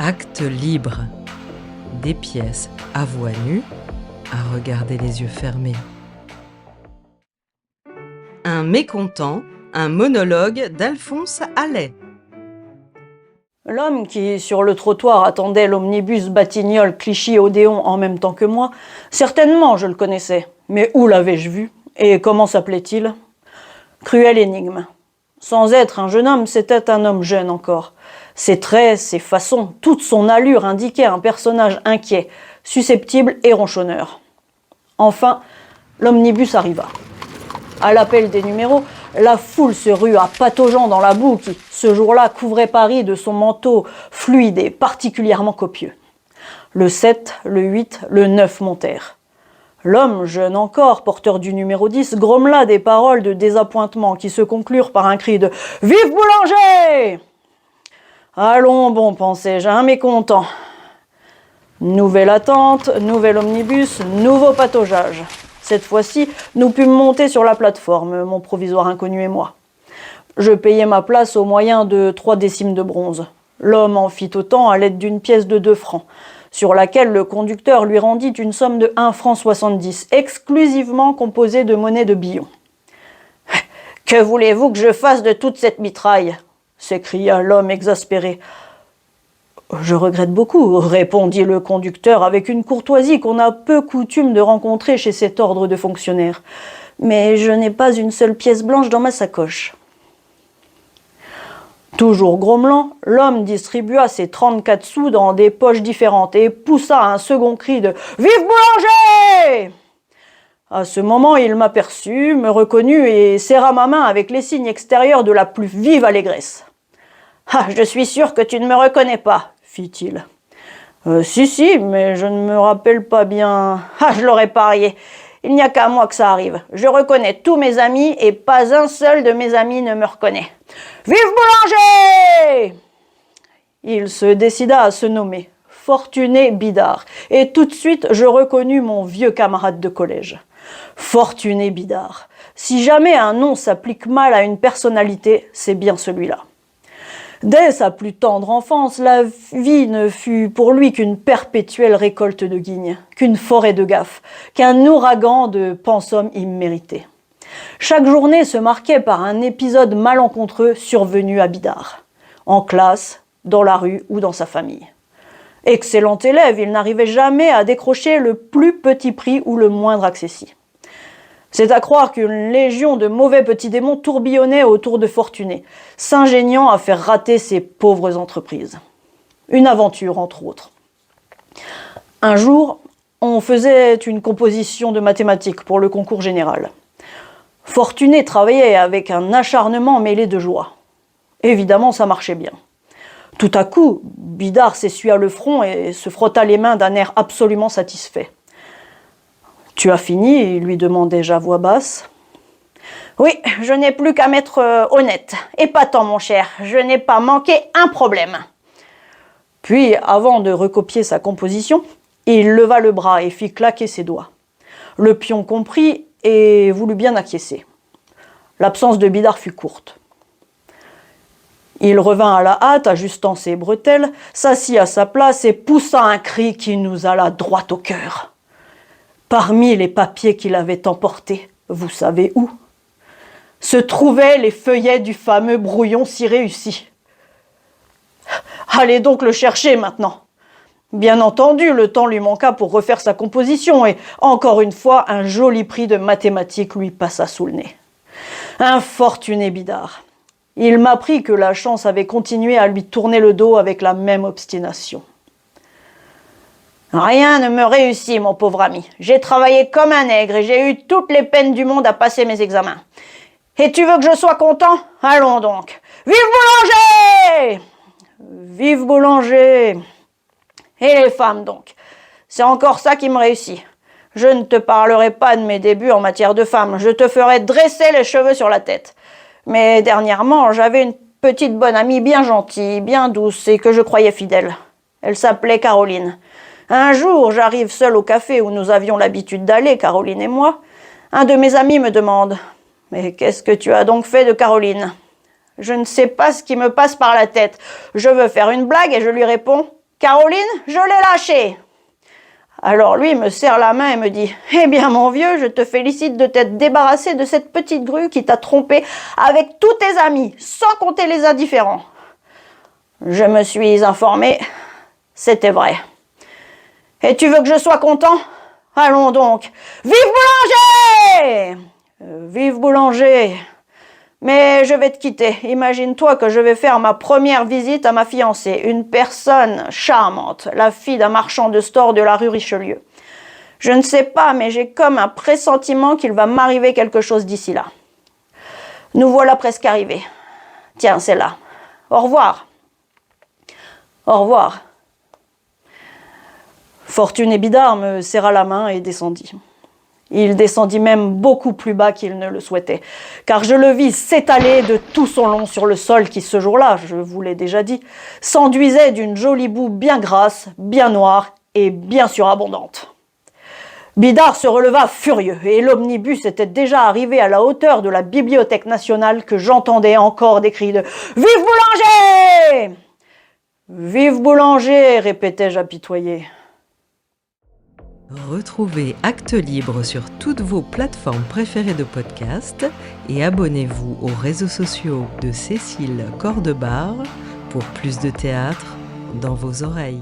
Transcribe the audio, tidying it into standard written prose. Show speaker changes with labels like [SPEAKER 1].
[SPEAKER 1] Acte libre. Des pièces à voix nue, à regarder les yeux fermés. Un mécontent, un monologue d'Alphonse Allais.
[SPEAKER 2] L'homme qui, sur le trottoir, attendait l'omnibus Batignolles Clichy-Odéon en même temps que moi, certainement je le connaissais. Mais où l'avais-je vu? Et comment s'appelait-il? Cruelle énigme. Sans être un jeune homme, c'était un homme jeune encore. Ses traits, ses façons, toute son allure indiquaient un personnage inquiet, susceptible et ronchonneur. Enfin, l'omnibus arriva. À l'appel des numéros, la foule se rua pataugeant dans la boue qui, ce jour-là, couvrait Paris de son manteau fluide et particulièrement copieux. Le 7, le 8, le 9 montèrent. L'homme, jeune encore, porteur du numéro 10, grommela des paroles de désappointement qui se conclurent par un cri de « Vive Boulanger !» Allons, bon, pensai-je, un mécontent. Nouvelle attente, nouvel omnibus, nouveau pataugeage. Cette fois-ci, nous pûmes monter sur la plateforme, mon provisoire inconnu et moi. Je payai ma place au moyen de 3 décimes de bronze. L'homme en fit autant à l'aide d'une pièce de 2 francs, sur laquelle le conducteur lui rendit une somme de 1 franc 70, exclusivement composée de monnaie de billon. « Que voulez-vous que je fasse de toute cette mitraille ?» s'écria l'homme exaspéré. « Je regrette beaucoup, » répondit le conducteur avec une courtoisie qu'on a peu coutume de rencontrer chez cet ordre de fonctionnaires. « Mais je n'ai pas une seule pièce blanche dans ma sacoche. » Toujours grommelant, l'homme distribua ses 34 sous dans des poches différentes et poussa un second cri de « Vive Boulanger !» À ce moment, il m'aperçut, me reconnut et serra ma main avec les signes extérieurs de la plus vive allégresse. « Ah, je suis sûr que tu ne me reconnais pas, » fit-il. Si, mais je ne me rappelle pas bien. »« Ah, je l'aurais parié. Il n'y a qu'à moi que ça arrive. Je reconnais tous mes amis et pas un seul de mes amis ne me reconnaît. Vive Boulanger !» Il se décida à se nommer Fortuné Bidart, et tout de suite je reconnus mon vieux camarade de collège. Fortuné Bidart. Si jamais un nom s'applique mal à une personnalité, c'est bien celui-là. Dès sa plus tendre enfance, la vie ne fut pour lui qu'une perpétuelle récolte de guignes, qu'une forêt de gaffes, qu'un ouragan de pensums immérités. Chaque journée se marquait par un épisode malencontreux survenu à Bidart, en classe, dans la rue ou dans sa famille. Excellent élève, il n'arrivait jamais à décrocher le plus petit prix ou le moindre accessit. C'est à croire qu'une légion de mauvais petits démons tourbillonnait autour de Fortuné, s'ingéniant à faire rater ses pauvres entreprises. Une aventure, entre autres. Un jour, on faisait une composition de mathématiques pour le concours général. Fortuné travaillait avec un acharnement mêlé de joie. Évidemment, ça marchait bien. Tout à coup, Bidart s'essuya le front et se frotta les mains d'un air absolument satisfait. « Tu as fini ?» lui demandai-je à voix basse. « Oui, je n'ai plus qu'à m'être honnête. Épatant, mon cher, je n'ai pas manqué un problème. » Puis, avant de recopier sa composition, il leva le bras et fit claquer ses doigts. Le pion comprit et voulut bien acquiescer. L'absence de Bidart fut courte. Il revint à la hâte, ajustant ses bretelles, s'assit à sa place et poussa un cri qui nous alla droit au cœur. Parmi les papiers qu'il avait emportés, vous savez où, se trouvaient les feuillets du fameux brouillon si réussi. Allez donc le chercher maintenant. Bien entendu, le temps lui manqua pour refaire sa composition et, encore une fois, un joli prix de mathématiques lui passa sous le nez. Infortuné Bidart. Il m'apprit que la chance avait continué à lui tourner le dos avec la même obstination. « Rien ne me réussit, mon pauvre ami. J'ai travaillé comme un nègre et j'ai eu toutes les peines du monde à passer mes examens. Et tu veux que je sois content? Allons donc. Vive Boulanger! Vive Boulanger! Et les femmes donc. C'est encore ça qui me réussit. Je ne te parlerai pas de mes débuts en matière de femmes. Je te ferai dresser les cheveux sur la tête. Mais dernièrement, j'avais une petite bonne amie bien gentille, bien douce et que je croyais fidèle. Elle s'appelait Caroline. Un jour, j'arrive seul au café où nous avions l'habitude d'aller, Caroline et moi. Un de mes amis me demande « Mais qu'est-ce que tu as donc fait de Caroline ?» Je ne sais pas ce qui me passe par la tête. Je veux faire une blague et je lui réponds Caroline, je l'ai lâchée. Alors lui me serre la main et me dit « Eh bien mon vieux, je te félicite de t'être débarrassé de cette petite grue qui t'a trompé avec tous tes amis, sans compter les indifférents. » Je me suis informé, c'était vrai. Et tu veux que je sois content? Allons donc. Vive Boulanger! Vive Boulanger! Mais je vais te quitter. Imagine-toi que je vais faire ma première visite à ma fiancée, une personne charmante, la fille d'un marchand de stores de la rue Richelieu. Je ne sais pas, mais j'ai comme un pressentiment qu'il va m'arriver quelque chose d'ici là. Nous voilà presque arrivés. Tiens, c'est là. Au revoir. Au revoir. Fortuné Bidart me serra la main et descendit. Il descendit même beaucoup plus bas qu'il ne le souhaitait, car je le vis s'étaler de tout son long sur le sol qui, ce jour-là, je vous l'ai déjà dit, s'enduisait d'une jolie boue bien grasse, bien noire et bien surabondante. Bidart se releva furieux, et l'omnibus était déjà arrivé à la hauteur de la Bibliothèque nationale que j'entendais encore des cris de « Vive Boulanger !»« Vive Boulanger !» répétais-je apitoyé.
[SPEAKER 1] Retrouvez Actes Libre sur toutes vos plateformes préférées de podcast et abonnez-vous aux réseaux sociaux de Cécile Cordebar pour plus de théâtre dans vos oreilles.